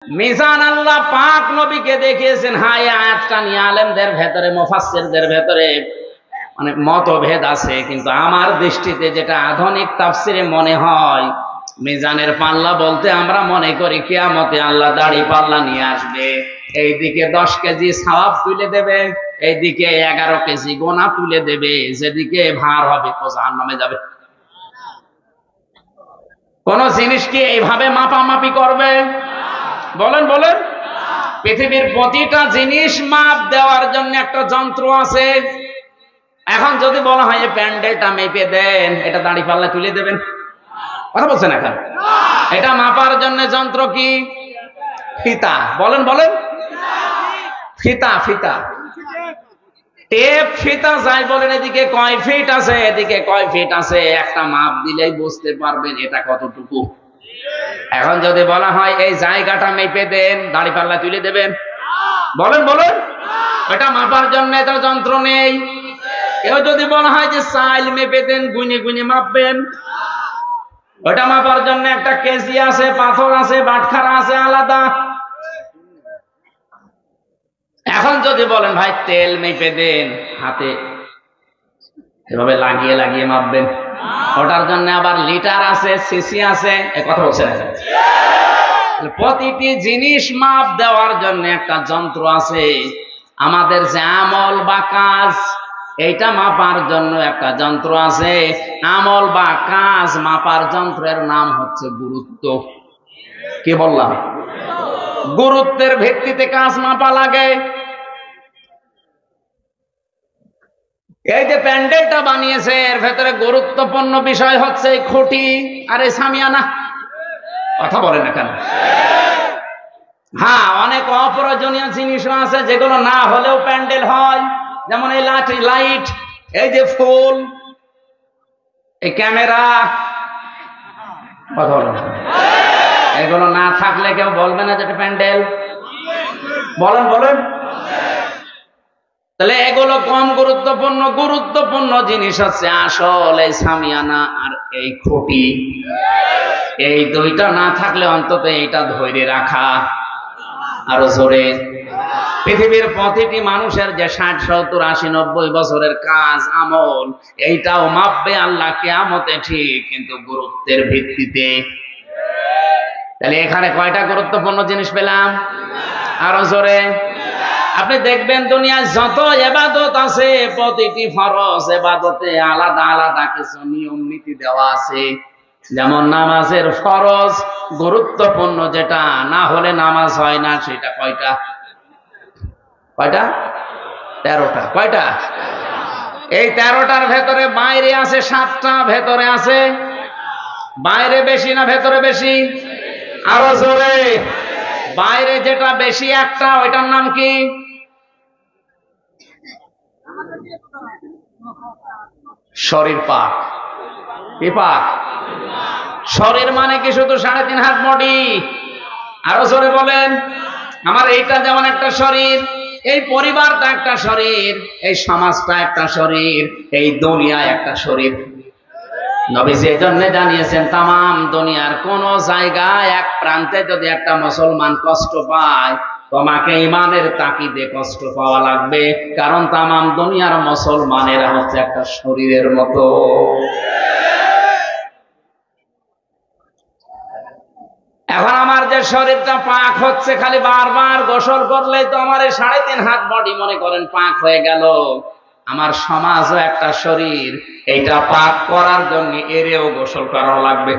মিজান আল্লাহ পাক নবীকে দেখিয়েছেন। হ্যাঁ, এই আয়াতটা নিয়ে আলেমদের ভেতরে, মুফাসসিরদের ভেতরে মানে মতভেদ আছে, কিন্তু আমার দৃষ্টিতে যেটা আধুনিক তাফসিরে মনে হয়, মিজানের পাল্লা বলতে আমরা মনে করি কিয়ামতে আল্লাহ দাড়ি পাল্লা নিয়ে আসবে, এইদিকে 10 কেজি সওয়াব তুলে দেবে, এইদিকে 11 কেজি গোনা তুলে দেবে, যেদিকে ভার হবে ও জাহান্নামে যাবে। কোন জিনিস কি এইভাবে মাপামাপি করবে? বলেন বলেন। পৃথিবীর প্রতিটা জিনিস মাপ দেওয়ার জন্য একটা যন্ত্র আছে। এখন যদি বলা হয় এই প্যান্ডেলটা মেপে দেন, এটা দাড়ি পাল্লা তুলে দেবেন? কথা বলছেন এখন? এটা মাপার জন্য যন্ত্র কি? ফিতা। বলেন বলেন। ফিতা, ফিতা, টেপ, ফিতা যাই বলেন। এদিকে কয় ফিট আছে, এদিকে কয় ফিট আছে, একটা মাপ দিলেই বুঝতে পারবেন এটা কতটুকু। এখন যদি বলা হয় এই জায়গাটা মেপে দেন, দাড়ি পাল্লা তুলে দেবেন? বলেন বলেন। এটা মাপার জন্য এটা যন্ত্র নেই। কেউ যদি বলা হয় যে চাইল মেপে দেন, গুনে গুনে মাপবেন, ওটা মাপার জন্য একটা কেজি আছে, পাথর আছে, বাটখারা আছে আলাদা। এখন যদি বলেন ভাই তেল মেপে দেন, হাতে এভাবে লাগিয়ে লাগিয়ে মাপবেন, ওটার জন্য আবার লিটার আছে, সিসি আছে। এ কথা বলছেন? প্রতিটি জিনিস মাপ দেওয়ার জন্য একটা যন্ত্র আছে। আমাদের যে আমল বা কাজ, এইটা মাপার জন্য একটা যন্ত্র আছে। আমল বা কাজ মাপার যন্ত্রের নাম হচ্ছে গুরুত্ব। কি বললাম? গুরুত্বের ভিত্তিতে কাজ মাপা লাগে। এই যে প্যান্ডেলটা বানিয়েছে, এর ভেতরে গুরুত্বপূর্ণ বিষয় হচ্ছে এই খুঁটি আর এই সামিয়ানা। কথা বলে না কেন? হ্যাঁ, অনেক অপ্রয়োজনীয় জিনিসও আছে যেগুলো না হলেও প্যান্ডেল হয়, যেমন এই লাইট, এই যে ফুল, এই ক্যামেরা। কথা বলে না? এগুলো না থাকলে কেউ বলবে না যেটা প্যান্ডেল। বলেন বলেন। তাহলে এগুলো কম গুরুত্বপূর্ণ। গুরুত্বপূর্ণ জিনিস হচ্ছে আসল এই সামিয়ানা আর এই খুঁটি। এই দুইটা না থাকলে অন্তত এইটা ধরে রাখা। আরো জোরে। পৃথিবীর প্রতিটি মানুষের যে 60, 70, 80, 90 বছরের কাজ আমল, এইটাও মাপবে আল্লাহ কিয়ামতে, ঠিক, কিন্তু গুরুত্বের ভিত্তিতে। তাহলে এখানে কয়টা গুরুত্বপূর্ণ জিনিস পেলাম? আরো জোরে। আপনি দেখবেন দুনিয়ায় যত ইবাদত আছে, প্রতিটি ফরজ ইবাদতে আলাদা আলাদা কিছু নিয়ম নীতি দেওয়া আছে। যেমন নামাজের ফরজ গুরুত্বপূর্ণ, যেটা না হলে নামাজ হয় না, সেটা কয়টা? কয়টা? 13টা। কয়টা? এই 13টার ভেতরে বাইরে আছে 7টা, ভেতরে আছে। বাইরে বেশি না ভেতরে বেশি? আরো জোরে। বাইরে যেটা বেশি একটা, ওইটার নাম কি? শরীর পাক। কি পাক? শরীর মানে কি শুধু 3.5 হাত বডি? আরো জোরে বলেন। আমার এইটা যেমন একটা শরীর, এই পরিবারটা একটা শরীর, এই সমাজটা একটা শরীর, এই দুনিয়া একটা শরীর। নবীজি এজন্য জানিয়েছেন তামাম দুনিয়ার কোন জায়গায় এক প্রান্তে যদি একটা মুসলমান কষ্ট পায়, তোমাকে ইমানের তাকিদে কষ্ট পাওয়া লাগবে, কারণ তামাম দুনিয়ার মুসলমানেরা হচ্ছে একটা শরীরের মতো। এখন আমার যে শরীরটা পাক হচ্ছে, খালি বারবার গোসল করলেই তো আমার এই 3.5 হাত বডি মনে করেন পাক হয়ে গেল। আমার সমাজও একটা শরীর, এইটা পাক করার জন্য এরেও গোসল করা লাগবে।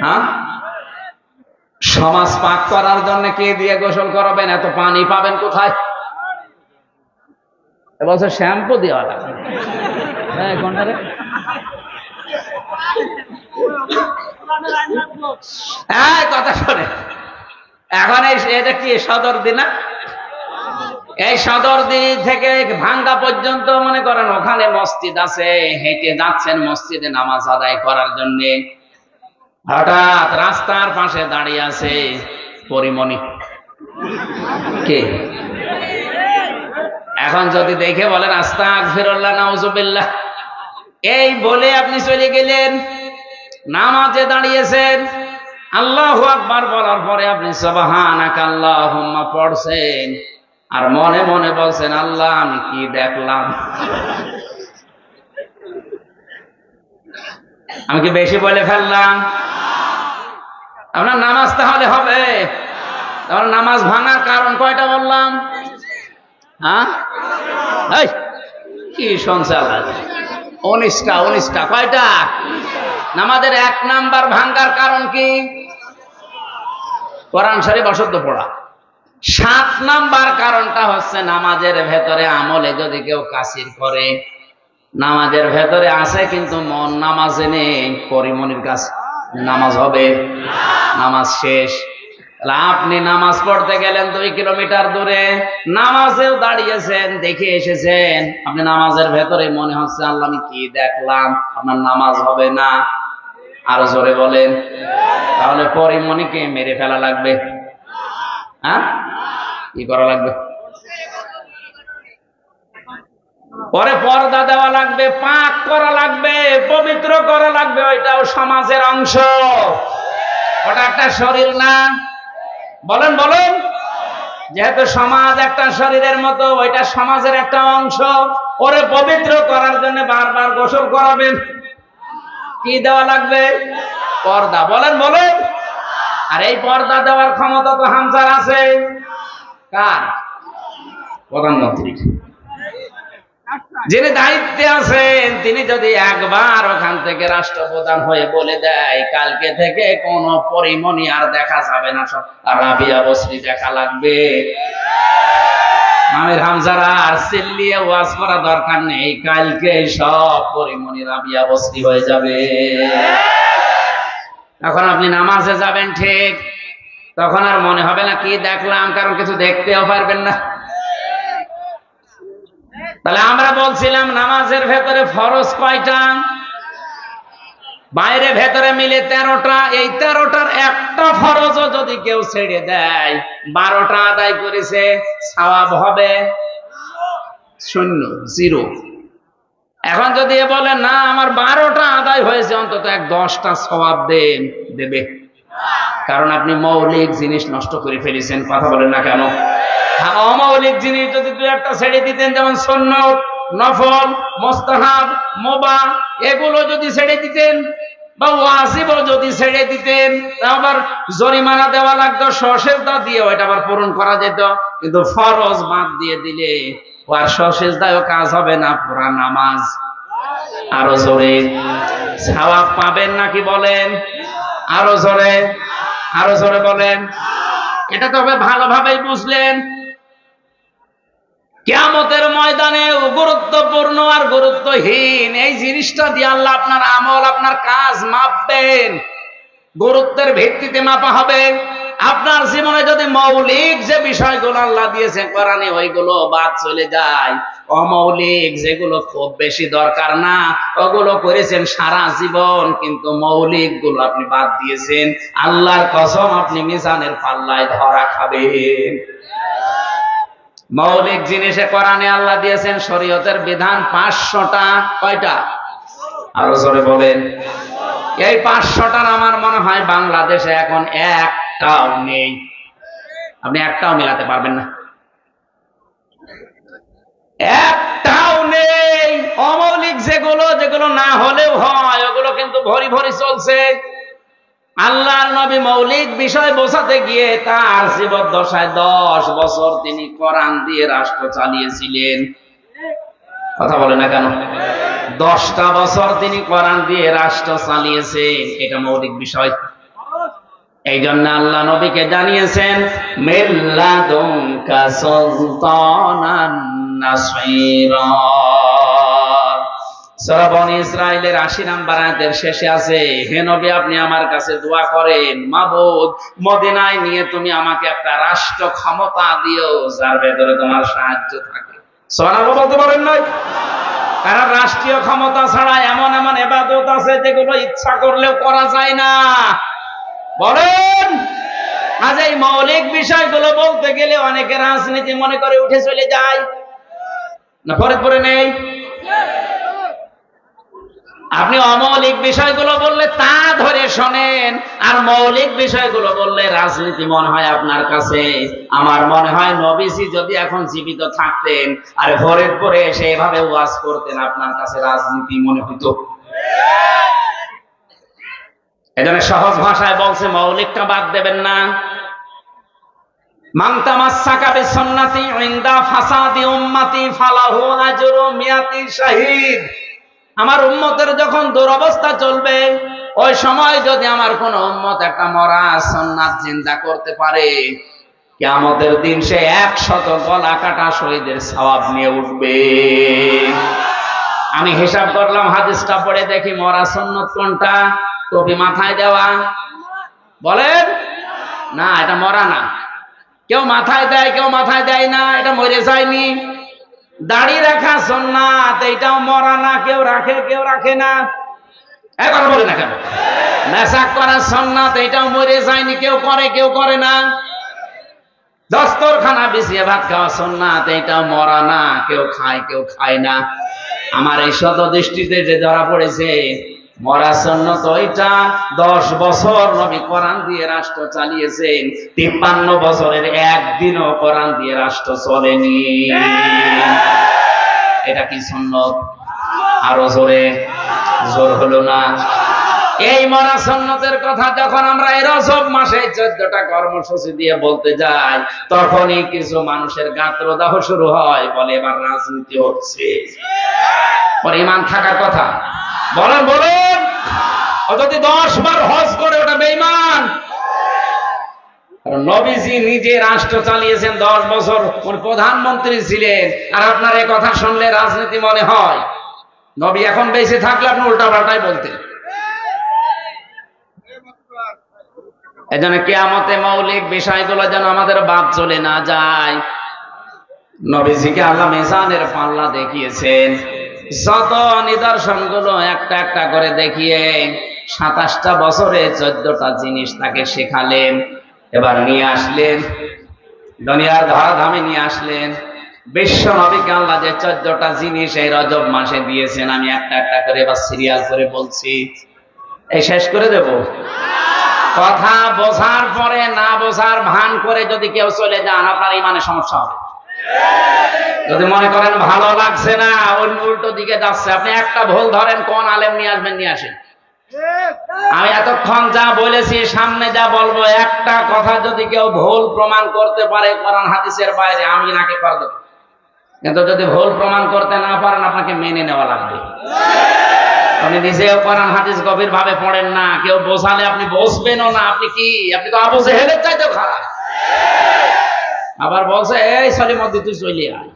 হ্যাঁ, সমাজ পাক করার জন্য কে দিয়ে গোসল করাবেন? এত পানি পাবেন কোথায়? এবছর শ্যাম্পু দেওয়া লাগবে। হ্যাঁ, কথা শোনে। এখন এটা কি সদরদি না? এই সদরদি থেকে ভাঙ্গা পর্যন্ত মনে করেন ওখানে মসজিদ আছে, হেঁটে যাচ্ছেন মসজিদে নামাজ আদায় করার জন্য, হঠাৎ রাস্তার পাশে দাঁড়িয়ে আছে পরিমণি। কে? এখন যদি দেখে বলেন আস্তাগফিরুল্লাহ নাউজুবিল্লাহ, এই বলে আপনি চলে গেলেন, নামাজে দাঁড়িয়েছেন, আল্লাহু আকবার বলার পরে আপনি সুবহানাকা আল্লাহুম্মা পড়ছেন আর মনে মনে বলছেন, আল্লাহ আমি কি দেখলাম? আমি কি বেশি বলে ফেললাম? আপনার নামাজ তাহলে হবে? তাহলে নামাজ ভাঙার কারণ কয়টা বললাম? হ্যাঁ, কি সঞ্চাল 19টা কয়টা? নামাজের 1 নাম্বার ভাঙার কারণ কি? কোরআন শরীফ অশুদ্ধ পড়া। 7 নাম্বার কারণটা হচ্ছে নামাজের ভেতরে আমলে যদি কেউ কাসির করে, নামাজের ভেতরে আছে কিন্তু মন নামাজে নেই, পরিমনির কাছে নামাজ হবে, নামাজ শেষ। আপনি নামাজ পড়তে গেলেন 2 কিলোমিটার দূরে, নামাজেও দাঁড়িয়েছেন, দেখে এসেছেন, আপনি নামাজের ভেতরে মনে হচ্ছে আল্লাহ আমি কি দেখলাম, আপনার নামাজ হবে না। আরো জোরে বলেন। তাহলে পরিমনিকে মেরে ফেলা লাগবে। হ্যাঁ, কি করা লাগবে? পরে পর্দা দেওয়া লাগবে, পাক করা লাগবে, পবিত্র করা লাগবে। ওইটাও সমাজের অংশ, ওটা একটা শরীর না। বলেন বলেন। যেহেতু সমাজ একটা শরীরের মতো, ওইটা সমাজের একটা অংশ। ওরে পবিত্র করার জন্য বারবার গোসল করাবেন। কি দেওয়া লাগবে? পর্দা। বলেন বলেন। আর এই পর্দা দেওয়ার ক্ষমতা তো হামজার আছে। কার? প্রধানমন্ত্রীর। যিনি দায়িত্বে আছেন তিনি যদি একবার ওখান থেকে রাষ্ট্রপ্রধান হয়ে বলে দেয় কালকে থেকে কোন পরিমণি আর দেখা যাবে না, সব রাবিয়া বসরি দেখা লাগবে, আমির হামজারা আর চিল্লিয়ে ওয়াজ করা দরকার নেই, কালকে সব পরিমণি রাবিয়া বসরি হয়ে যাবে। এখন আপনি নামাজে যাবেন ঠিক, তখন আর মনে হবে না কি দেখলাম, কারণ কিছু দেখতেও পারবেন না। তাহলে আমরা বলছিলাম নামাজের ভেতরে ফরজ কয়টা? বাইরে ভেতরে মিলে 13টা। এই 13টার একটা ফরজও যদি কেউ ছেড়ে দেয়, 12টা আদায় করেছে, সওয়াব হবে 0। এখন যদি এ বলে না আমার 12টা আদায় হয়েছে, অন্তত 10টা সওয়াব দেবে, কারণ আপনি মৌলিক জিনিস নষ্ট করে ফেলেছেন। কথা বলেন না কেন? অমৌলিক জিনিস যদি 2-1টা ছেড়ে দিতেন, যেমন সুন্নত, নফল, মুস্তাহাব, মুবাহ, এগুলো যদি ছেড়ে দিতেন বা ওয়াজিবও যদি ছেড়ে দিতেন, আবার জরিমানা দেওয়া লাগতো, সসেজদা দিয়ে ওইটা আবার পূরণ করা যেত। কিন্তু ফরজ বাদ দিয়ে দিলে আর সসেজদায়ও কাজ হবে না, পুরা নামাজ। আরো জোরে সওয়াব পাবেন নাকি বলেন? আরো জোরে, আরো জোরে বলেন। এটা তবে ভালোভাবেই বুঝলেন। কিয়ামতের ময়দানে গুরুত্বপূর্ণ আর গুরুত্বহীন এই জিনিসটা দিয়ে আল্লাহ আপনার আমল, আপনার কাজ মাপবেন। গুরুত্বের ভিত্তিতে মাপা হবে। আপনার জীবনে যদি মৌলিক যে বিষয়গুলো আল্লাহ দিয়েছেন কোরআনে, ওইগুলো বাদ চলে যায়, অমৌলিক যেগুলো খুব বেশি দরকার না ওগুলো করেছেন সারা জীবন, কিন্তু মৌলিক গুলো আপনি বাদ দিয়েছেন, আল্লাহর কসম আপনি মিজানের পাল্লায় ধরা খাবেন। মৌলিক জিনিসে কোরআনে আল্লাহ দিয়েছেন শরীয়তের বিধান 500টা। কয়টা? আরো জোরে বলেন। এই 500টার আমার মনে হয় বাংলাদেশে এখন একটাও নেই। আপনি একটাও মেলাতে পারবেন না, একটাও নেই। অমৌলিক যেগুলো না হলেও হয়, ওগুলো কিন্তু ভরি ভরি চলছে। আল্লাহর নবী মৌলিক বিষয় বোঝাতে গিয়ে তার জীবদ্দশায় 10 বছর তিনি কোরআন দিয়ে রাষ্ট্র চালিয়েছিলেন। কথা বলে না কেন? 10টা বছর তিনি কোরআন দিয়ে রাষ্ট্র চালিয়েছেন, এটা মৌলিক বিষয়। এই জন্য আল্লাহ নবীকে জানিয়েছেন মিল্লাদুনকা সুলতানান নাসীরা। সূরা বনী ইসরাঈলের 80 নম্বর আয়াতের শেষে আছে, হে নবী আপনি আমার কাছে দোয়া করেন, মাবুদ মদিনায় নিয়ে তুমি আমাকে একটা রাষ্ট্র ক্ষমতা দিও যার ভেতরে তোমার সাহায্য থাকে। সুবহানাল্লাহ বলতে পারেন না? কারণ রাষ্ট্রীয় ক্ষমতা ছাড়া এমন এমন ইবাদত আছে যেগুলো ইচ্ছা করলেও করা যায় না। বলেন। আজ এই মৌলিক বিষয়গুলো বলতে গেলে অনেকে রাজনীতি মনে করে উঠে চলে যায় না, ফরিদপুরে নেই? আপনি অমৌলিক বিষয়গুলো বললে তা ধরে শোনেন, আর মৌলিক বিষয়গুলো বললে রাজনীতি মনে হয় আপনার কাছে। আমার মনে হয় নবীজি যদি এখন জীবিত থাকতেন আর ফরিদপুরে এসে এভাবে ওয়াজ করতেন, আপনার কাছে রাজনীতি মনে হইতো। এজন্য সহজ ভাষায় বলছে মৌলিকটা বাদ দেবেন না। মান তামাসসাকা বিসুন্নতি ইনদা ফাসাদি উম্মতি ফালাহু আজরু মিয়াতি শাহীদ। আমার উম্মতের যখন দুরবস্থা চলবে, ওই সময় যদি আমার কোন উম্মত একটা মরা সুন্নাত জিন্দা করতে পারে, কিয়ামতের দিন সে 100 গলা কাটা শহীদের সওয়াব নিয়ে উঠবে। আমি হিসাব করলাম, হাদিসটা পড়ে দেখি মরা সুন্নাত কোনটা? টুপি মাথায় দেওয়া। বলেন না, এটা মরা না। কেউ মাথায় দেয়, কেউ মাথায় দেয় না, এটা মরে যায়নি। দাড়ি রাখা সুন্নাত, এটাও মরা না, কেউ রাখে কেউ রাখে না। একবার বলে না কেন? মেসাক করা সুন্নাত, এটাও মরে যায়নি, কেউ করে কেউ করে না। দস্তরখানা বিছিয়ে ভাত খাওয়া সুন্নাত, এটাও মরা না, কেউ খায় কেউ খায় না। আমার এই শত দৃষ্টিতে যে ধরা পড়েছে মরা সুন্নাত ওইটা। 10 বছর নবী কোরআন দিয়ে রাষ্ট্র চালিয়েছেন, 53 বছরের একদিনও কোরআন দিয়ে রাষ্ট্র চলেনি। এটা কি সুন্নাত? আরো জোরে, জোর হলো না? এই মরা সুন্নাতের কথা যখন আমরা এই রজব মাসে 14টা কর্মসূচি দিয়ে বলতে যাই, তখনই কিছু মানুষের গাত্রদাহ শুরু হয়, বলে এবার রাজনীতি হচ্ছে। পরিমাণ থাকার কথা বলেন বলেন। ও যদি 10 বার হজ করে, ওটা বেঈমান। নবীজি নিজে রাষ্ট্র চালিয়েছেন 10 বছর, উনি প্রধানমন্ত্রী ছিলেন, আর আপনার এই কথা শুনলে রাজনীতি মনে হয়? নবী এখন বেঁচে থাকলে আপনি উল্টা পাল্টাই বলতেন। এজন্য কিয়ামতে মৌলিক বিষয়গুলো যেন আমাদের বাদ চলে না যায়। নবীজিকে আল্লাহ মিজানের পাল্লা দেখিয়েছেন, যত নিদর্শন গুলো একটা একটা করে দেখিয়ে 27টা বছরে 14টা জিনিস তাকে শেখালেন। এবার নিয়ে আসলেন দুনিয়ার ধরাধামে, নিয়ে আসলেন বিশ্ব নবীকে আল্লাহ যে 14টা জিনিস এই রজব মাসে দিয়েছেন, আমি একটা একটা করে এবার সিরিয়াল করে বলছি। এই শেষ করে দেব? কথা বোঝার পরে না বোঝার ভান করে যদি কেউ চলে যান, আপনার ইমানে সমস্যা হবে। যদি মনে করেন ভালো লাগছে না, উল্টো দিকে যাচ্ছে, আপনি একটা ভুল ধরেন, কোন আলেম নিয়ে আসবেন, নিয়ে আসেন। আমি এতক্ষণ যা বলেছি, সামনে যা বলবো, একটা কথা যদি কেউ ভুল প্রমাণ করতে পারে কোরআন হাদিসের বাইরে, আমি নাকি করে দেব। কিন্তু যদি ভুল প্রমাণ করতে না পারেন, আপনাকে মেনে নেওয়া লাগবে। আপনি নিজেও কোরআন হাদিস গভীর ভাবে পড়েন না, কেউ বোঝালে আপনি বসবেনও না। আপনি কি? আপনি তো আবু জেহেলের চাইতেও খারাপ। আবার বলছে, এই সলিমদ্দি তুই চলে আয়।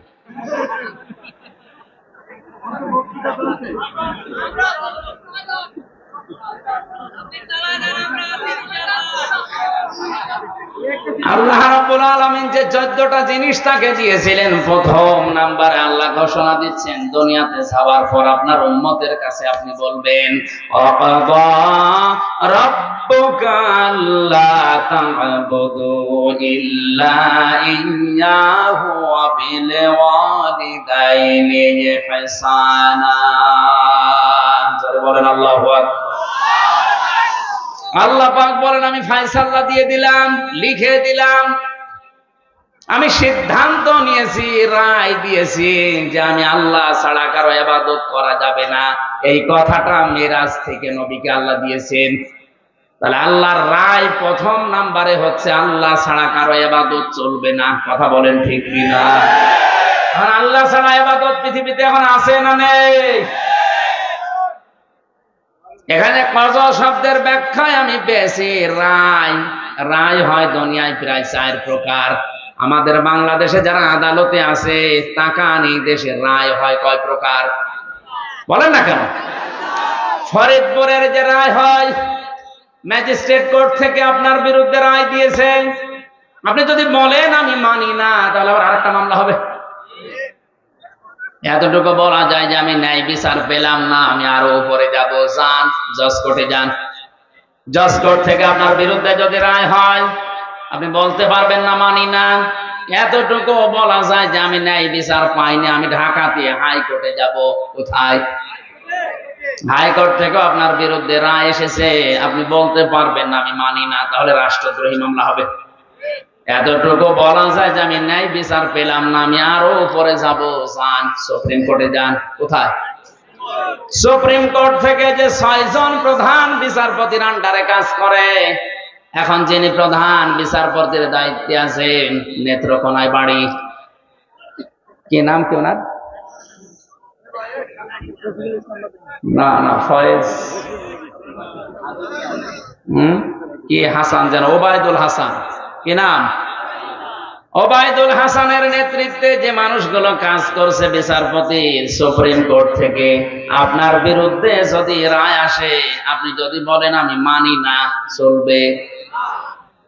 আল্লাহ রাব্বুল আলামিন যে 14টা জিনিস তাকে দিয়েছিলেন, প্রথম নাম্বারে আল্লাহ ঘোষণা দিচ্ছেন, দুনিয়াতে যাওয়ার পর আপনার উম্মতের কাছে আপনি বলবেন, ওয়াকাদা রাব্বুকা আল্লা তা'বুদু ইল্লা ইয়্যাহু ওয়া বিল ওয়ালিদাইনি ইহসানা। জোরে বলেন আল্লাহু আকবার। আল্লাহ পাক বলেন, আমি ফয়সালা দিয়ে দিলাম, লিখে দিলাম, আমি সিদ্ধান্ত নিয়েছি, রায় দিয়েছি যে আমি আল্লাহ ছাড়া কারো ইবাদত করা যাবে না। এই কথাটা মিরাজ থেকে নবীকে আল্লাহ দিয়েছেন। তাহলে আল্লাহর রায় প্রথম নাম্বারে হচ্ছে আল্লাহ ছাড়া কারো ইবাদত চলবে না। কথা বলেন ঠিক কিনা? এখন আল্লাহ ছাড়া ইবাদত পৃথিবীতে এখন আছে না নেই? এখানে কজা শব্দের ব্যাখ্যায় আমি পেয়েছি রায়। রায় হয় দুনিয়ায় প্রায় 4 প্রকার। আমাদের বাংলাদেশে যারা আদালতে আছে, তাকানি দেশে রায় হয় কয় প্রকার বলেন না কেন? ফরিদপুরের যে রায় হয়, ম্যাজিস্ট্রেট কোর্ট থেকে আপনার বিরুদ্ধে রায় দিয়েছে, আপনি যদি বলেন আমি মানি না, তাহলে আবার আরেকটা মামলা হবে। এতটুকু বলা যায় যে আমি ন্যায় বিচার পেলাম না, আমি আরো উপরে যাব। যান জজ কোর্টে যান। জজ কোর্ট থেকে আপনার বিরুদ্ধে যদি রায় হয়, আপনি বলতে পারবেন না মানি না। এতটুকু বলা যায় যে আমি ন্যায় বিচার পাইনি, আমি ঢাকাতে হাইকোর্টে যাব। কোথায়? হাইকোর্ট থেকেও আপনার বিরুদ্ধে রায় এসেছে, আপনি বলতে পারবেন না আমি মানি না, তাহলে রাষ্ট্রদ্রোহী মামলা হবে। এতটুকু বলা যায় যে আমি ন্যায় বিচার পেলাম না, আমি আরো উপরে যাব, যান সুপ্রিম কোর্টে যান। কোথায়? সুপ্রিম কোর্ট থেকে যে 6 জন প্রধান বিচারপতির আন্ডারে কাজ করে, এখন যিনি প্রধান বিচারপতির দায়িত্বে আছেন, নেত্রকোনায় বাড়ি, কি নাম কি ওনার? না না, ফয়েজ কি হাসান যেন, ওবায়দুল হাসান, কি নাম? ওবায়দুল হাসানের নেতৃত্বে যে মানুষগুলো কাজ করছে বিচারপতির সুপ্রিম কোর্ট থেকে, আপনার বিরুদ্ধে যদি রায় আসে, আপনি যদি বলেন আমি মানি না, চলবে?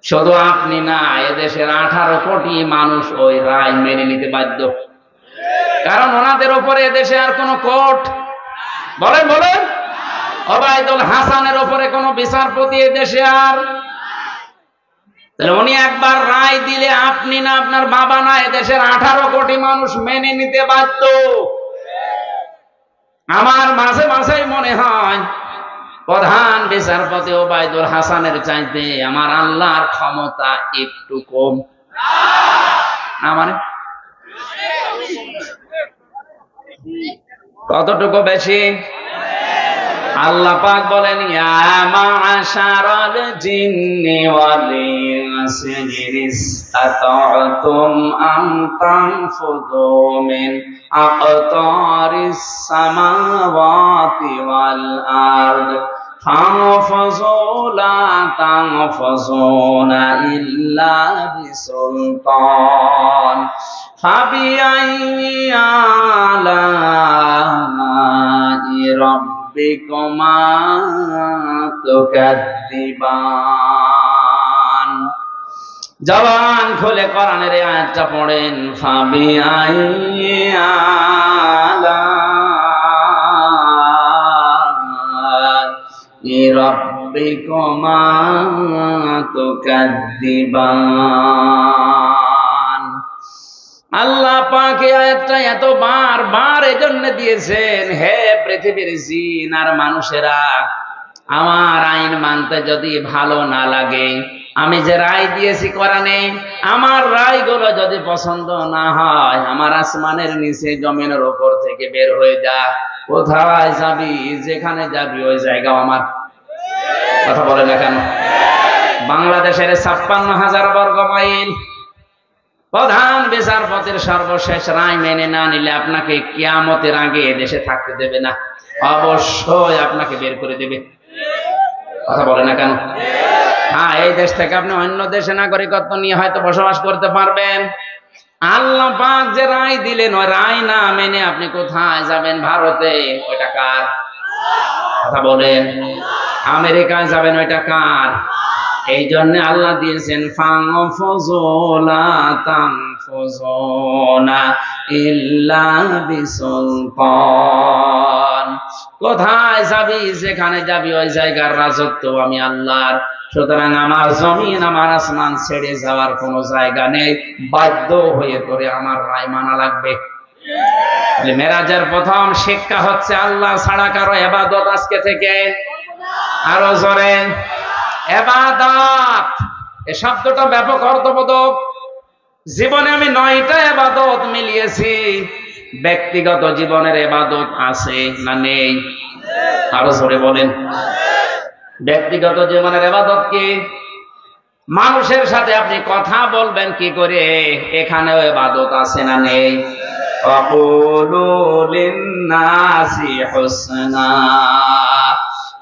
শুধু আপনি না, এদেশের 18 কোটি মানুষ ওই রায় মেনে নিতে বাধ্য, কারণ ওনাদের উপরে এদেশে আর কোন কোর্ট, বলেন বলেন, ওবায়দুল হাসানের উপরে কোন বিচারপতি এদেশে আর, তাহলে উনি একবার রায় দিলে আপনি না, আপনার বাবা না, এদেশের 18 কোটি মানুষ মেনে নিতে বাধ্য। আমার মাঝে মাঝে মনে হয় প্রধান বিচারপতি ওবায়দুল হাসানের চাইতে আমার আল্লাহর ক্ষমতা একটু কম, না মানে কতটুকু বেশি? আল্লাহ পাক বলেন, ইয়া মা'শারাল জিন্নি ওয়াল ইনসি ইসতাতা'তুম আন তানফুযু মিন আকতারিস সামাওয়াতি ওয়াল আরদ ফানফুযু লা তানফুযুনা ইল্লা বিসুলতান ফাবিআইয়ি আলা'i রাব্বিকুমা তুকাদ্দিবান। জবান খুলে কোরআনের এই আয়াতটা পড়েন, ফাবিআইয়ি আলা'i রাব্বিকুমা তুকাদ্দিবান। আল্লাহ পাক এই আয়াতটা এত বারবার এজন্য দিয়েছেন, হে পৃথিবীর জিন আর মানুষেরা, আমার আইন মানতে যদি ভালো না লাগে, আমি যে রায় দিয়েছি কোরআনে, আমার রায়গুলো যদি পছন্দ না হয়, আমার আসমানের নিচে জমিনের উপর থেকে বের হয়ে যা, কোথায় যাবি, যেখানে যাবি ওই জায়গা আমার। কথা বলে না কেন? বাংলাদেশের 56,000 বর্গ মাইল, প্রধান বিচারপতির সর্বশেষ রায় মেনে না নিলে আপনাকে কিয়ামতের আগে দেশে থাকতে দেবে না, অবশ্যই আপনাকে বের করে দেবে। কথা বলে না কেন? হ্যাঁ, এই দেশ থেকে আপনি অন্য দেশে নাগরিকত্ব নিয়ে হয়তো বসবাস করতে পারবেন, আল্লাহ পাক যে রায় দিলেন ওই রায় না মেনে আপনি কোথায় যাবেন? ভারতে, ওইটা কার? কথা বলেন। আমেরিকায় যাবেন, ওইটা কার? এই জন্য আল্লাহ দিয়েছেন, ফানফুযু লা তানফুযুনা ইল্লা বিসুলতান। কোথায় যাবি, যেখানে যাবি ওই জায়গার রাজত্ব আমি আল্লাহর। সুতরাং আমার জমিন, আমার আসমান ছেড়ে যাওয়ার কোন জায়গা নেই, বাধ্য হয়ে তোরে আমার রায় মানা লাগবে। মেরাজের প্রথম শিক্ষা হচ্ছে আল্লাহ ছাড়া কারো ইবাদত আজকে থেকে, আরো জোরে, ইবাদত এই শব্দটা ব্যাপক অর্থবোধক। জীবনে আমি 9টা ইবাদত মিলিয়েছি, ব্যক্তিগত জীবনের ইবাদত আছে না নেই? আরো জোরে বলেন। ব্যক্তিগত জীবনের ইবাদত কি? মানুষের সাথে আপনি কথা বলবেন কি করে, এখানেও ইবাদত আছে না নেই? আকুলু লিন-নাসি হুসনা।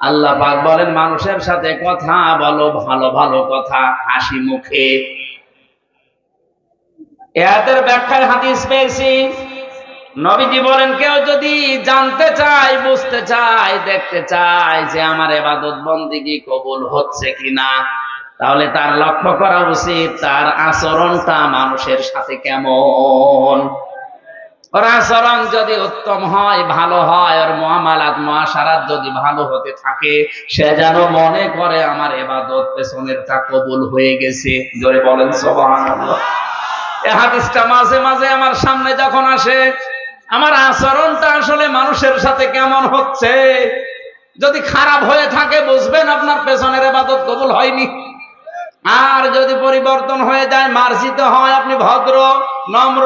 আল্লাহ পাক বলেন মানুষের সাথে কথা বলো, ভালো ভালো কথা, হাসি মুখে। এর ব্যাখ্যায় হাদিস পেয়েছি, নবীজি বলেন কেউ যদি জানতে চায়, বুঝতে চায়, দেখতে চায় যে আমার ইবাদত বন্দেগী কবুল হচ্ছে কিনা, তাহলে তার লক্ষ্য করা উচিত তার আচরণটা মানুষের সাথে কেমন। ওর আচরণ যদি উত্তম হয়, ভালো হয়, ওর মুআমালাত মুআশারাত যদি ভালো হতে থাকে, সে যেন মনে করে আমার ইবাদত পেছনেরটা কবুল হয়ে গেছে। জোরে বলেন সুবহানাল্লাহ। এই হাদিসটা মাঝে মাঝে আমার সামনে যখন আসে, আমার আচরণটা আসলে মানুষের সাথে কেমন হচ্ছে, যদি খারাপ হয়ে থাকে বুঝবেন আপনার পেছনের ইবাদত কবুল হয়নি। আর যদি পরিবর্তন হয়ে যায়, মার্জিত হয়, আপনি ভদ্র নম্র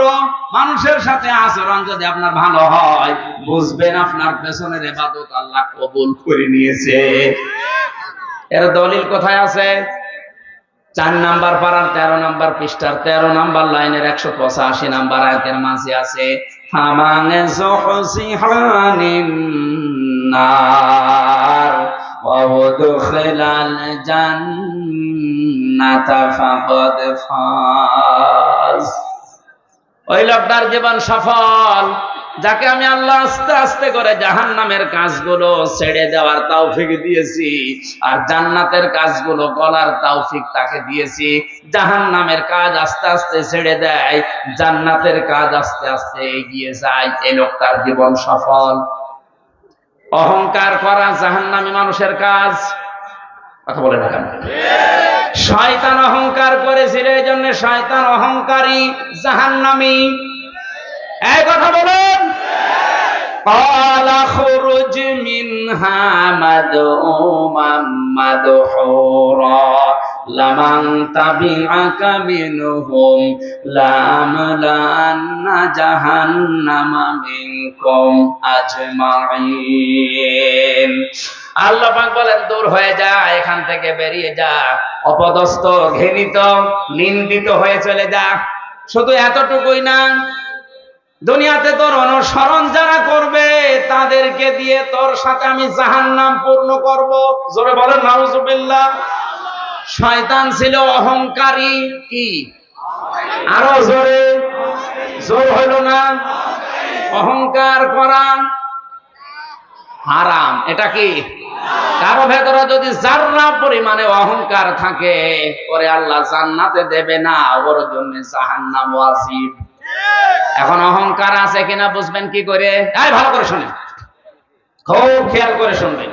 মানুষের সাথে আচরণ যদি আপনার ভালো হয়, বুঝবেন আপনার পেছনের ইবাদত আল্লাহ কবুল করে নিয়েছে। এর দলিল কোথায় আছে? 4 নাম্বার পারার 13 নাম্বার পৃষ্ঠার 13 নাম্বার লাইনের 185 নাম্বার আয়াতের মাঝে আছে, ফামান যুহসিহানিন নার ওয়া উদখিলাল জান্নাতা ফাকাদ ফাজ। ওই লোকটার জীবন সফল যাকে আমি আল্লাহ আস্তে আস্তে করে জাহান্নামের কাজগুলো ছেড়ে দেওয়ার তৌফিক দিয়েছি, আর জান্নাতের কাজগুলো করার তৌফিক তাকে দিয়েছি। জাহান্নামের কাজ আস্তে আস্তে ছেড়ে দেয়, জান্নাতের কাজ আস্তে আস্তে এগিয়ে যায়। এই লোকটার জীবন সফল। অহংকার করা জাহান্নামী মানুষের কাজ। কথা বলে না কেন? শয়তান অহংকার করেছিল, এই জন্য শয়তান অহংকারী, জাহান্নামী। এই কথা বলুন। قال اخرج منها مذءوما مدحورا لمن تبعك منهم لأملأن جهنم منكم أجمعين। আল্লাহ পাক বলেন, দূর হয়ে যা, এখান থেকে বেরিয়ে যা, অপদস্থ, ঘৃণিত, নিন্দিত হয়ে চলে যা। শুধু এতটুকুই না, দুনিয়াতে তোর অনুসরণ যারা করবে তাদেরকে দিয়ে তোর সাথে আমি জাহান্নাম পূর্ণ করব। জোরে বলেন নাউজুবিল্লাহ। শয়তান ছিল অহংকারী। কি? আরো জোরে। জোর হলো না? অহংকার করা হারাম। এটা কি? কারো ভেতরে যদি যাররা পরিমাণে অহংকার থাকে, পরে আল্লাহ জান্নাতে দেবে না, ওর জন্য জাহান্নাম ওয়াজিব। এখন অহংকার আছে কিনা বুঝবেন কি করে? ভালো করে শুনেন, খুব খেয়াল করে শুনবেন।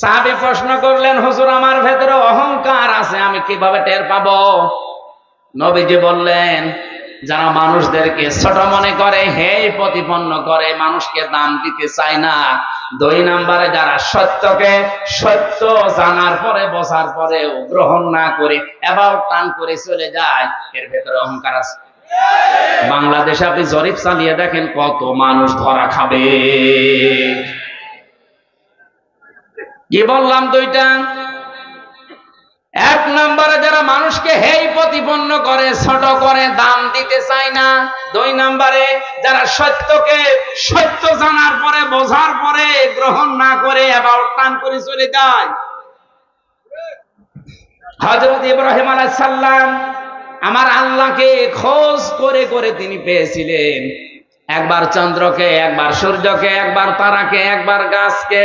সাহাবী প্রশ্ন করলেন, হুজুর আমার ভেতরে অহংকার আছে, আমি কিভাবে টের পাবো? নবীজি বললেন, যারা মানুষদেরকে ছোট মনে করে, হেয় প্রতিপন্ন করে, মানুষকে দাম দিতে চায় না। 2 নম্বরে যারা সত্যকে সত্য জানার পরে, বোঝার পরেও গ্রহণ না করে এবাউট টান করে চলে যায়, এর ভেতরে অহংকার আছে। বাংলাদেশে আপনি জরিপ চালিয়ে দেখেন কত মানুষ ধরা খাবে। কি বললাম? 2টা। 1 নম্বরে যারা মানুষকে হেয় প্রতিপন্ন করে, ছোট করে, দাম দিতে চায় না। 2 নম্বরে যারা সত্যকে সত্য জানার পরে, বোঝার পরে গ্রহণ না করে এবাউট টান করে চলে যায়। হযরত ইব্রাহিম আলাইহিস সালাম আমার আল্লাহকে খোঁজ করে করে তিনি পেয়েছিলেন। একবার চন্দ্রকে, একবার সূর্যকে, একবার তারাকে, একবার গাছকে।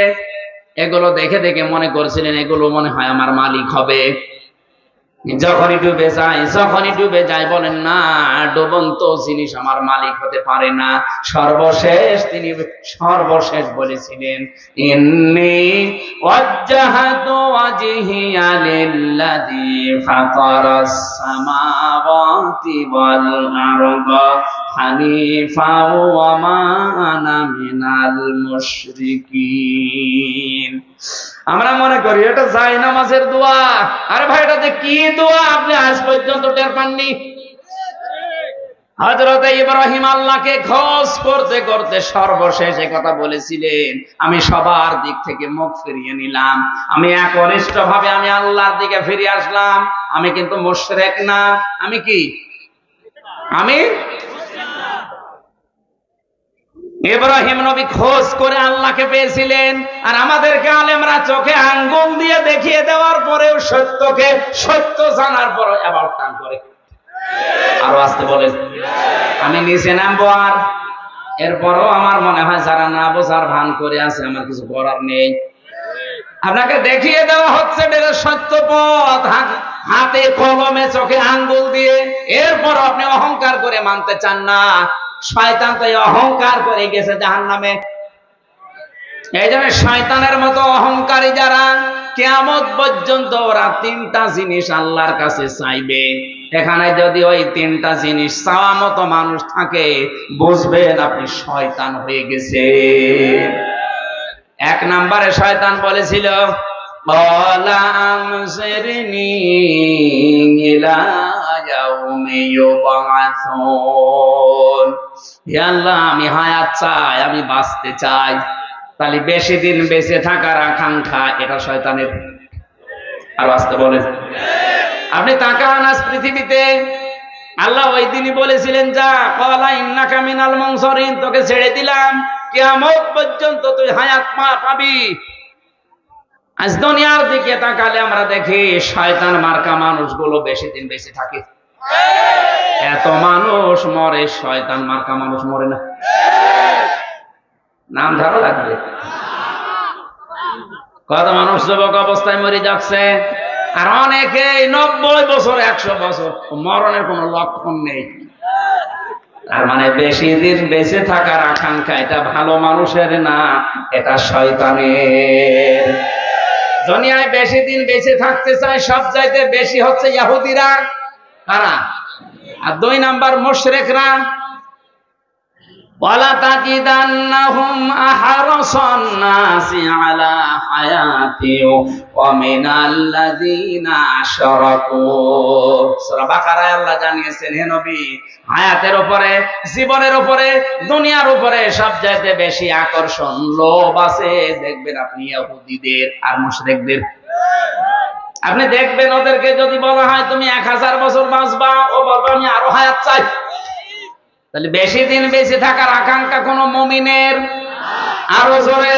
এগুলো দেখে দেখে মনে করছিলেন এগুলো মনে হয় আমার মালিক হবে। যখনই ডুবে যায় বলেন না, ডুবন্ত জিনিস আমার মালিক হতে পারে না। সর্বশেষ বলেছিলেন, ইন্নী ওয়াজ্জাহাতু ওয়াজহিয়া লিল্লাযী ফাতারাস সামাওয়াতি ওয়াল আরদা হানিফা ওয়া মা আনা মিনাল মুশরিকিন। আমরা মনে করি এটা জায়নামাজের দোয়া। আরে ভাই, এটা যে কি দোয়া আপনি আজ পর্যন্ত টের পাননি? হযরত ইব্রাহিম আল্লাহকে খোঁজ করতে করতে সর্বশেষ কথা বলেছিলেন, আমি সবার দিক থেকে মুখ ফিরিয়ে নিলাম, আমি একনিষ্ঠভাবে আমি আল্লাহর দিকে ফিরে আসলাম। আমি কিন্তু মুশরিক না। আমি কি? আমি ইব্রাহিম নবী খোঁজ করে আল্লাহকে পেয়েছিলেন, আর আমাদেরকে আলেমরা চোখে আঙ্গুল দিয়ে দেখিয়ে দেওয়ার পরেও সত্যকে সত্য জানার পরে অ্যাবাউট টান করে। আরো আসতে বলে, আমি নিচে নামবো, আর এরপরও আমার মনে হয় যারা না বোঝার ভান করে আছে, আমার কিছু করার নেই। আপনাকে দেখিয়ে দেওয়া হচ্ছে এটা সত্য পথ, হাতে কলমে চোখে আঙ্গুল দিয়ে, এরপর আপনি অহংকার করে মানতে চান না। শয়তান তো অহংকার করে গেছে জাহান্নামে। এই জন্য শয়তানের মতো অহংকারী যারা, কিয়ামত পর্যন্ত ওরা 3টা জিনিস আল্লাহর কাছে চাইবে। এখানে যদি ওই 3টা জিনিস চাওয়া মতো মানুষ থাকে, বুঝবেন আপনি শয়তান হয়ে গেছে। এক নম্বরে শয়তান বলেছিল ক্বালা আমসিরনি ইলা ইয়াউমি ইউবআসুন, হে আল্লাহ আমি হায়াত চাই, আমি বাঁচতে চাই। তাহলে বেশি দিন বেঁচে থাকার আকাঙ্ক্ষা এটা শয়তানের। আর বাঁচতে বলেন, আপনি তাকান আজ পৃথিবীতে আল্লাহ ওই দিনই বলেছিলেন যা ক্বালা ইন্নাকা মিনাল মুনসারিন, তোকে ছেড়ে দিলাম, কিয়ামত পর্যন্ত তুই হায়াত পাবি। আজ দুনিয়ার দিকে তাকালে আমরা দেখি শয়তান মার্কা মানুষগুলো বেশি দিন বেঁচে থাকে। এত মানুষ মরে, শয়তান মার্কা মানুষ মরে না। নাম ধরো লাগবে। কত মানুষ যুবক অবস্থায় মরে যাচ্ছে, আর অনেকে 90 বছর 100 বছর, মরণের কোন লক্ষণ নেই। তার মানে বেশি দিন বেঁচে থাকার আকাঙ্ক্ষা এটা ভালো মানুষের না, এটা শয়তানের। দুনিয়ায় বেশি দিন বেঁচে থাকতে চায় সব চাইতে বেশি হচ্ছে ইহুদিরা। কারা? আর 2 নাম্বার মুশরিকরা। ওয়ালা তাজিদান্নাহুম আহরাসান নাসি আলা হায়াতি ওয়া মিনাল্লাযিনা আশরাকু। সূরা বাকারায় আল্লাহ জানিয়েছেন, হে নবী, হায়াতের উপরে, জীবনের উপরে, দুনিয়ার উপরে সবচাইতে বেশি আকর্ষণ, লোভ আছে দেখবেন আপনি ইহুদিদের আর মুশরিকদের। আপনি দেখবেন ওদেরকে যদি বলা হয় তুমি 1000 বছর বাঁচবা, ও বলবে আমি আরো হায়াত চাই। তাহলে বেশি দিন বেঁচে থাকার আকাঙ্ক্ষা কোন মুমিনের? আরো জোরে।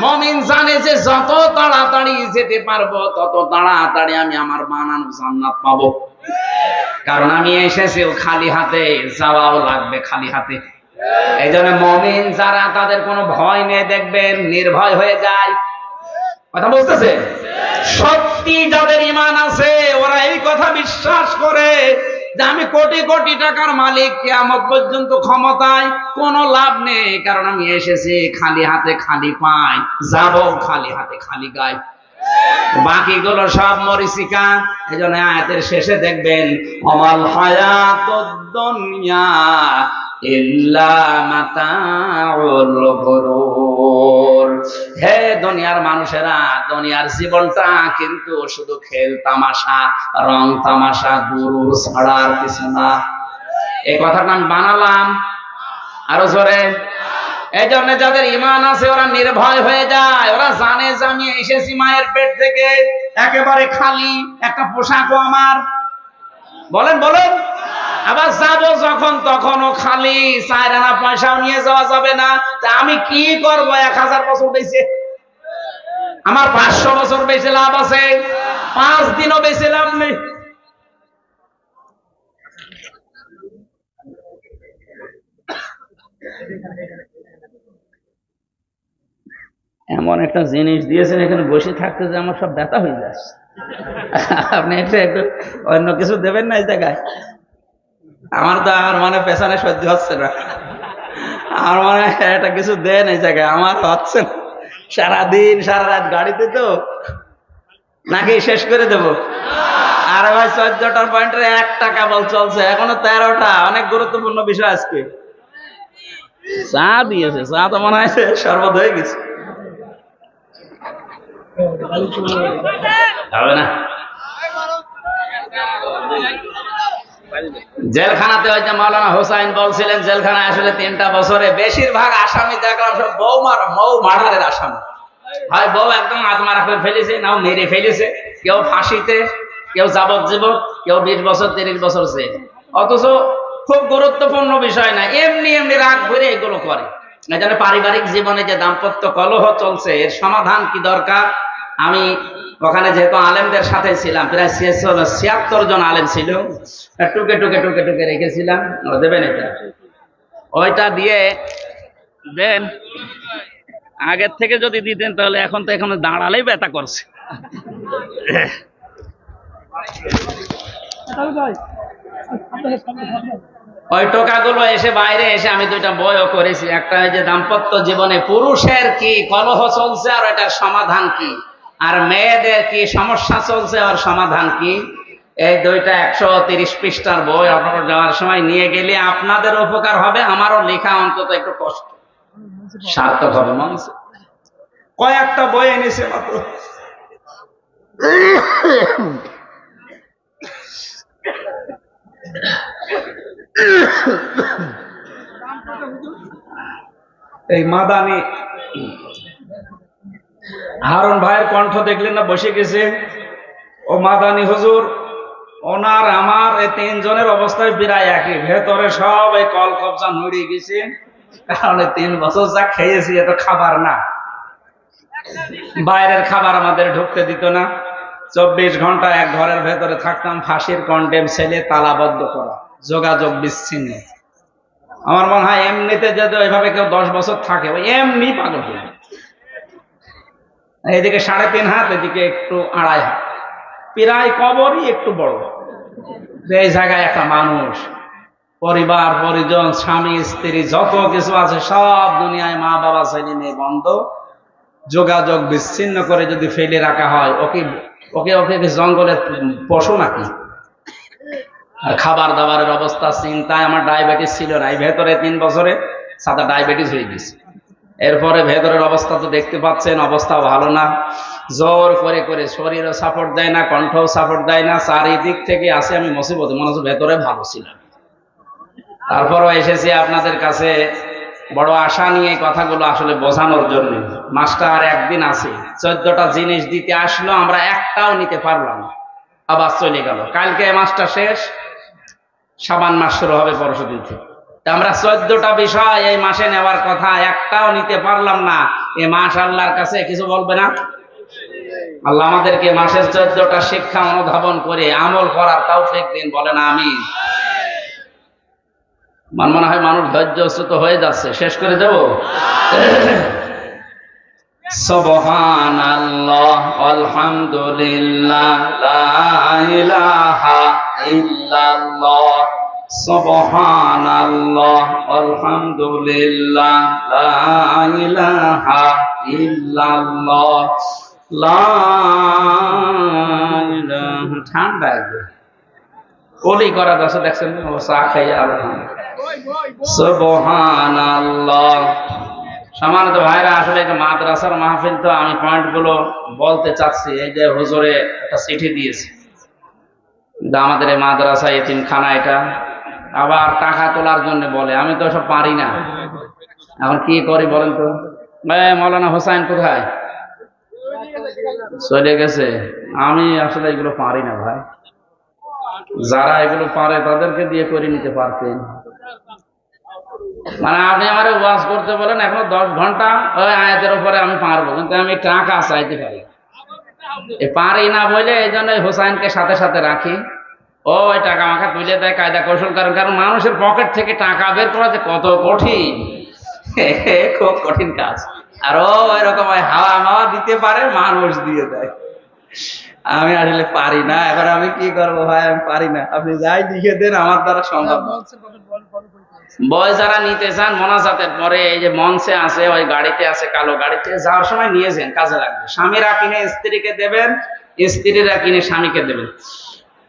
মুমিন জানে যে যত তাড়াতাড়ি যেতে পারবো তত তাড়াতাড়ি আমি আমার বানানো জান্নাত পাবো, কারণ আমি এসেছি খালি হাতে, যাওয়াও লাগবে খালি হাতে। এই জন্য মুমিন যারা তাদের কোনো ভয় নেই দেখবেন নির্ভয় হয়ে যায়। কথা বলতেছে? সত্যি যাদের ঈমান আছে ওরা এই কথা বিশ্বাস করে যে আমি কোটি কোটি টাকার মালিক, কিয়ামত পর্যন্ত ক্ষমতায় কোনো লাভ নেই, কারণ আমি এসেছি খালি হাতে খালি পায়, যাব খালি হাতে খালি গায়ে। বাকিগুলো সব মরিচিকা। এই জন্য আয়াতের শেষে দেখবেন ওয়াল হায়াতুদ দুনিয়া ইল্লা মাতাউল গুরুর। হে দুনিয়ার মানুষেরা, দুনিয়ার জীবনটা কিন্তু শুধু খেল তামাশা, রং তামাশা, গুরুর ছাড়া আর কিছু না। এই কথাটা আমি বানালাম, আরো জোরে। এই জন্য যাদের ঈমান আছে ওরা নির্ভয় হয়ে যায়, ওরা জানে যে আমি এসেছি মায়ের পেট থেকে একেবারে খালি, একটা পোশাকও আমার, বলেন বলেন, আবার যাবো যখন তখনও খালি, 4 আনা পয়সাও নিয়ে যাওয়া যাবে না। তা আমি কি করবো? 1000 বছর বেঁচে, আমার 500 বছর বেঁচে লাভ আছে, 5 দিনও বেঁচে লাভ নেই। এমন একটা জিনিস দিয়েছেন এখানে বসে থাকতে যে আমার সব ব্যথা হয়ে যাচ্ছে। আপনি একটু অন্য কিছু দেবেন না এই জায়গায়? আমার তো আর মানে পেছনে সহ্য হচ্ছে না, আমার মনে হয় একটা কিছু দেন এই জায়গায়, আমার হচ্ছে না। সারাদিন সারা রাত গাড়িতে তো, নাকি শেষ করে দেব? আর ভাই 14টার পয়েন্টের 1 টাকা বল চলছে, এখনো 13টা। অনেক গুরুত্বপূর্ণ বিষয় আজকে। চা দিয়েছে, চা তো মনে হয় শরবত হয়ে গেছে। হবে না? জেলখানাতে ওই যে মাওলানা হোসাইন বলছিলেন জেলখানায় আসলে 3টা বছরে বেশিরভাগ আসামি দেখলাম সব বউ মার্ডারের আসামি। হয় বউ একদম আত্মারা করে ফেলেছে, নাও মেরে ফেলেছে, কেউ ফাঁসিতে, কেউ যাবজ্জীবন, কেউ 20 বছর 30 বছর জেল। অথচ খুব গুরুত্বপূর্ণ বিষয় না, এমনি এমনি রাগ ভরে এগুলো করে। এজন্য পারিবারিক জীবনে যে দাম্পত্য কলহ চলছে এর সমাধান কি দরকার? আমি ওখানে যেহেতু আলেমদের সাথে ছিলাম, প্রায় 76 জন আলেম ছিল, টুকে টুকে টুকে টুকে রেখেছিলাম। দেবেন এটা, ওইটা দিয়ে দেন। আগের থেকে যদি দিতেন তাহলে এখন তো এখানে দাঁড়ালেই ব্যথা করছে। ওই টোকাগুলো এসে বাইরে এসে আমি 2টা বইও করেছি। একটা যে দাম্পত্য জীবনে পুরুষের কি কলহ চলছে আর এটার সমাধান কি, আর মেয়েদের কি সমস্যা চলছে আর সমাধান কি। এই 2টা 130 পৃষ্ঠার বই আপনারা যাওয়ার সময় নিয়ে গেলে আপনাদের উপকার হবে, আমারও লেখা অন্তত একটু কষ্ট সার্থক হবে। কয়েকটা বই এনেছে মাত্র। এই মাদানি হারুন ভাইয়ের কণ্ঠ দেখলেন না, বসে গেছে। ও মাদানি হুজুর, ওনার আমার এই তিনজনের অবস্থায় প্রায় একই, ভেতরে সব এই কল কবজা নড়িয়ে গেছে, কারণ 3 বছর যা খেয়েছি এত খাবার না, বাইরের খাবার আমাদের ঢুকতে দিত না। 24 ঘন্টা এক ঘরের ভেতরে থাকতাম, ফাঁসির কন্ডেম ছেলে, তালাবদ্ধ করা, যোগাযোগ বিচ্ছিন্ন। আমার মনে হয় এমনিতে যদি ওইভাবে কেউ 10 বছর থাকে, ওই এমনি পাগল হয়ে যায়। এদিকে 3.5 হাত, এদিকে একটু 2.5 হাত, প্রায় কবরই একটু বড়। এই জায়গায় একটা মানুষ, পরিবার পরিজন, স্বামী স্ত্রী যত কিছু আছে সব দুনিয়ায়, মা বাবা ছেলে মেয়ে বন্ধ, যোগাযোগ বিচ্ছিন্ন করে যদি ফেলে রাখা হয়, ওকে ওকে ওকে জঙ্গলে পশু নাকি? আর খাবার দাবারের অবস্থা চিন্তায়, আমার ডায়াবেটিস ছিল না, এই ভেতরে 3 বছরে 7টা ডায়াবেটিস হয়ে গেছে। এরপরে ভেতরের অবস্থা তো দেখতে পাচ্ছেন, অবস্থা ভালো না, জোর করে করে শরীরও সাপোর্ট দেয় না, কণ্ঠও সাপোর্ট দেয় না, চারিদিক থেকে আসে আমি মুসিবতে, মনে হচ্ছে ভেতরে ভালো ছিলাম। তারপরও এসেছি আপনাদের কাছে বড় আশা নিয়ে কথাগুলো আসলে বোঝানোর জন্য। মাস্টার একদিন আছে 14টা জিনিস দিতে আসলো, আমরা একটাও নিতে পারলাম না, আবার চলে গেল। কালকে মাসটা শেষ, সাবান মাস শুরু হবে পরশুদিন থেকে। আমরা 14টা বিষয় এই মাসে নেওয়ার কথা, একটাও নিতে পারলাম না। এই মাস আল্লাহর কাছে কিছু বলবে না? আল্লাহ আমাদেরকে মাসের 14টা শিক্ষা অনুধাবন করে আমল করার তৌফিক দিন, বলেন আমিন। মনে হয় মানুষ ধৈর্যচ্যুত হয়ে যাচ্ছে, শেষ করে দেব। সুবহানাল্লাহ, আলহামদুলিল্লাহ, লা ইলাহা ইল্লাল্লাহ, সুবহানাল্লাহ, আলহামদুলিল্লাহ, লা ইলাহা ইল্লাল্লাহ, লা ইলাহা। ঠান্ডা একদম কলি করা যাচ্ছে, দেখছেন চা খাইয়া আলহামদুলিল্লাহ, সুবহানাল্লাহ। সম্মানিত ভাইরা, আসলে এটা মাদ্রাসার মাহফিল, তো আমি পয়েন্টগুলো বলতে চাচ্ছি। এই যে হুজুরে একটা চিঠি দিয়েছে, আমাদের এই মাদ্রাসা এতিমখানা, এটা আবার টাকা তোলার জন্য বলে, আমি তো সব পারি না, এখন কি করি বলেন তো? মৌলানা হোসাইন কোথায়? চলে গেছে। আমি আসলে এগুলো পারি না ভাই, যারা এগুলো পারে তাদেরকে দিয়ে করে নিতে পারতেন। মানে আপনি আমার ওয়াজ করতে বলেন, এখনো 10 ঘন্টা ওই আয়াতের উপরে আমি পারবো, কিন্তু আমি টাকা চাইতে পারি পারি না বলে এই জন্য হোসাইনকে সাথে সাথে রাখি। ওই টাকা আমাকে তুলে দেয় কায়দা কৌশল, কারণ মানুষের পকেট থেকে টাকা বের করা যে কত কঠিন, খুব কঠিন কাজ। আর ও এরকম হাওয়া মাওয়া দিতে পারে, মানুষ দিয়ে দেয়। আমি আসলে পারি না, এবার আমি কি করবো ভাই, আমি পারি না। আপনি যাই লিখে দেন, আমার দ্বারা সম্ভব। বই যারা নিতে চান মোনাজাতের পরে, এই যে মঞ্চে আছে, ওই গাড়িতে আছে, কালো গাড়িতে, যাওয়ার সময় নিয়েছেন, কাজে লাগবে। স্বামীরা কিনে স্ত্রীকে দেবেন, স্ত্রীরা কিনে স্বামীকে দেবেন।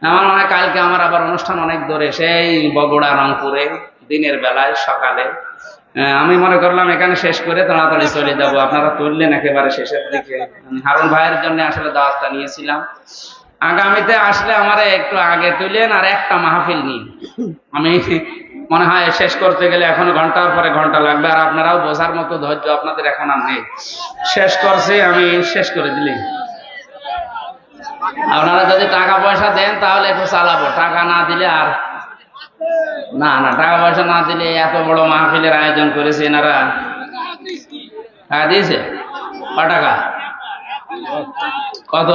আমার মনে হয় কালকে আমার আবার অনুষ্ঠান অনেক দূরে, সেই বগুড়া, রংপুরে, দিনের বেলায় সকালে। আমি মনে করলাম এখানে শেষ করে তাড়াতাড়ি চলে যাব। আপনারা তুললেন একেবারে শেষের দিকে। হারুন ভাইয়ের জন্য আসলে দাওয়াতটা নিয়েছিলাম, আগামীতে আসলে আমারে একটু আগে তুলেন, আর একটা মাহফিল নিন। আমি মনে হয় শেষ করতে গেলে এখন ঘন্টার পরে ঘন্টা লাগবে, আর আপনারাও বোঝার মতো ধৈর্য আপনাদের এখন আর নেই। শেষ করছি আমি, শেষ করে দিলেই। আপনারা যদি টাকা পয়সা দেন তাহলে একটু চালাবো, টাকা না দিলে আর না। টাকা পয়সা না দিলে এত বড় মাহফিলের আয়োজন করেছে এনারা। টাকা দিয়েছে? কত টাকা? কত?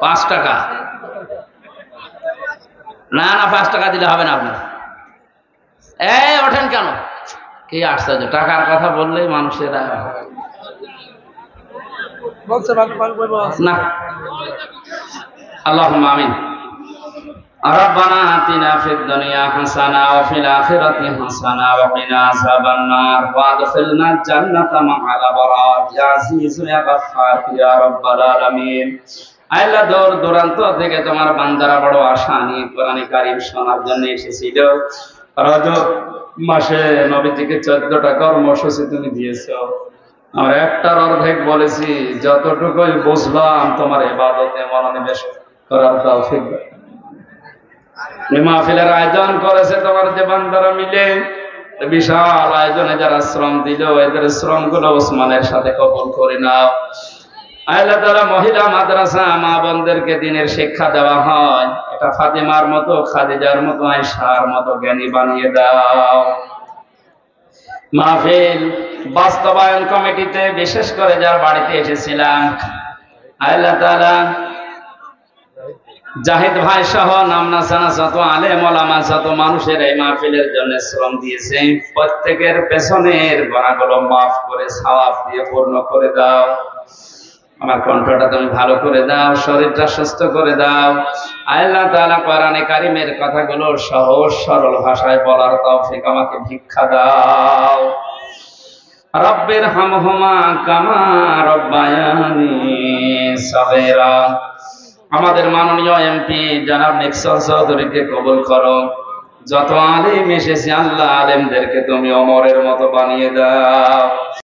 5 টাকা? না 5 টাকা দিলে হবে না আপনার। ওঠেন কেন? কি আশ্চর্য, টাকার কথা বললেই মানুষেরা না। আল্লাহুম্মা আমিন। ربنا آتنا في الدنيا حسنة وفي الآخرة حسنة وقنا عذاب النار وادخلنا الجنة مع الأبرار يا عزيز يا غفار يا رب العالمين। আল্লাহ দূর দূরান্ত থেকে তোমার বান্দারা বড় আশা নিয়ে কোরআনে কারীম শোনার জন্য এসেছিল। রজব মাসে নবীজিকে 14টা কর্মসূচি তুমি দিয়েছো। আর একটার অর্ধেক বলেছি, যতটুকুই বুঝলাম তোমার ইবাদতে মনোনিবেশ করার তৌফিক দাও। এই মাহফিলের আয়োজন করেছে তোমার যে বান্দারা মিলে, বিশাল আয়োজনে যারা শ্রম দিল, এদের শ্রম গুলো ওসমানের সাথে কবুল করে নাও। আল্লাহ তাআলা মহিলা মাদ্রাসা মা বোনদেরকে দ্বীনের শিক্ষা দেওয়া হয়, এটা ফাতিমার মতো, খাদিজার মতো, আয়েশার মতো জ্ঞানী বানিয়ে দাও। মাহফিল বাস্তবায়ন কমিটিতে বিশেষ করে যার বাড়িতে এসেছিলাম, আল্লাহ তাআলা জাহিদ ভাই সহ নামনা সানা যত আলেম ওলামা যত মানুষের এই মাহফিলের জন্য শ্রম দিয়েছে, প্রত্যেকের পেছনের গুনাহগুলো মাফ করে সওয়াব দিয়ে পূর্ণ করে দাও। আমার কণ্ঠটা তুমি ভালো করে দাও, শরীরটা সুস্থ করে দাও। আল্লাহ তাআলা কোরআনে কারীমের কথাগুলো সহজ সরল ভাষায় বলার তৌফিক আমাকে ভিক্ষা দাও। রব্বির হামহুমা কামা রব্বায়ানি সাগীরা। আমাদের মাননীয় এমপি জনাব নিক্সন চৌধুরীকে কবুল করো। যত আলেম এসেছে আল্লাহ, আলেমদেরকে তুমি ওমরের মতো বানিয়ে দাও।